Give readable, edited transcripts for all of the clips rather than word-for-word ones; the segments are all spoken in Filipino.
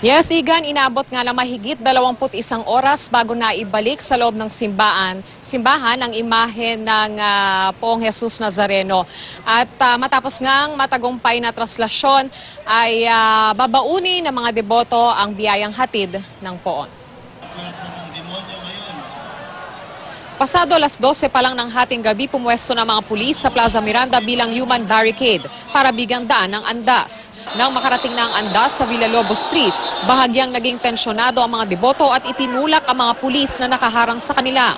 Yes, Igan, inabot nga na mahigit 21 oras bago na ibalik sa loob ng simbahan ang imahe ng Poong Jesus Nazareno. At matapos ngang matagumpay na traslasyon ay babauni ng mga deboto ang biyayang hatid ng poon. Pasado alas 12 pa lang ng hating gabi, pumwesto ng mga pulis sa Plaza Miranda bilang human barricade para bigyang daan ng andas. Nang makarating na ang andas sa Villalobos Street, bahagyang naging tensyonado ang mga deboto at itinulak ang mga pulis na nakaharang sa kanila.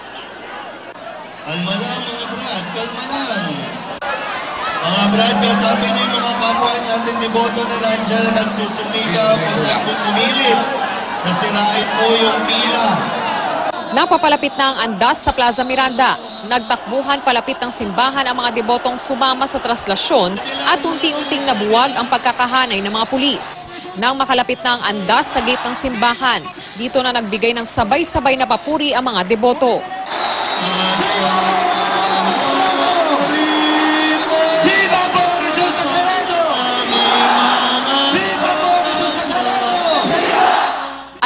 Kalma lang mga brad, kalma lang. Mga brad, kasabi niyo yung mga kapwa natin deboto na nandiyan na nagsusumikap o nagpupumilit na sirain po yung pila. Napapalapit na ang andas sa Plaza Miranda. Nagtakbuhan palapit ng simbahan ang mga debotong sumama sa traslasyon at unti-unting nabuwag ang pagkakahanay ng mga pulis. Nang makalapit na ang andas sa gate ng simbahan, dito na nagbigay ng sabay-sabay na papuri ang mga deboto.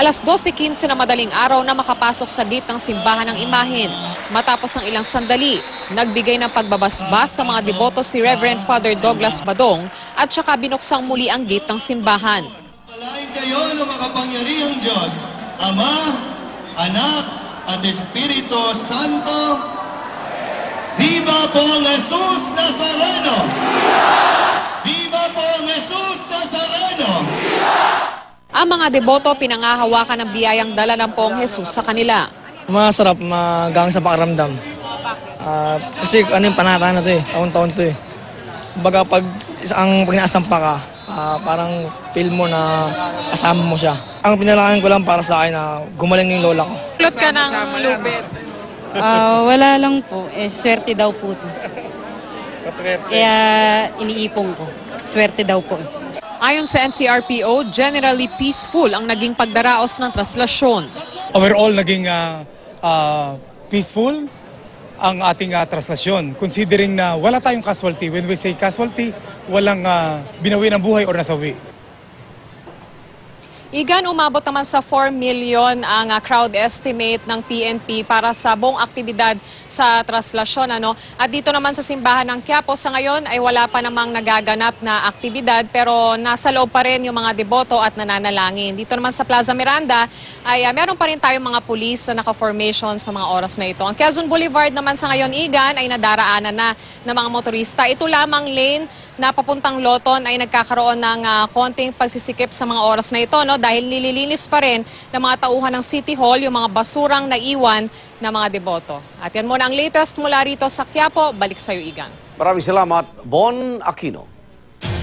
Alas 12:15 na madaling araw na makapasok sa gate ng simbahan ng imahen. Matapos ang ilang sandali, nagbigay ng pagbabasbas sa mga deboto si Reverend Father Douglas Badong at saka binuksang muli ang gate ng simbahan. Palain kayo ng makapangyarihang Diyos, Ama, Anak, at Espiritu Santo. Viva Poong Jesus Nazareno! Viva Poong Jesus Nazareno! Ang mga deboto pinangahawakan ng biyayang dala ng Poong Jesus sa kanila. Masarap, magang sa pakiramdam. Kasi ano yung panata na to eh, taon-taon to eh. Baga pag naasampa ka, parang feel mo na kasama mo siya. Ang pinalakayan ko lang para sa akin na gumaling na yung lola ko. Kulot ka ng lubid? Wala lang po, swerte daw po. Kaya iniipong ko, swerte daw po. Ayon sa NCRPO, generally peaceful ang naging pagdaraos ng traslasyon. Overall, naging peaceful ang ating traslasyon. Considering na wala tayong casualty. When we say casualty, walang binawi ng buhay o nasawi. Igan, umabot naman sa 4 million ang crowd estimate ng PNP para sa buong aktibidad sa traslasyon. At dito naman sa simbahan ng Quiapo sa ngayon ay wala pa namang nagaganap na aktibidad pero nasa loob pa rin yung mga deboto at nananalangin. Dito naman sa Plaza Miranda ay meron pa rin tayong mga pulis na naka-formation sa mga oras na ito. Ang Quezon Boulevard naman sa ngayon, Igan, ay nadaraanan na ng mga motorista. Ito lamang lane na papuntang Loton ay nagkakaroon ng konting pagsisikip sa mga oras na ito dahil nililinis pa rin ng mga tauhan ng City Hall yung mga basurang naiwan ng mga deboto. At yan muna ang latest mula rito sa Quiapo. Balik sa iyo, Igan. Maraming salamat, Bon Aquino.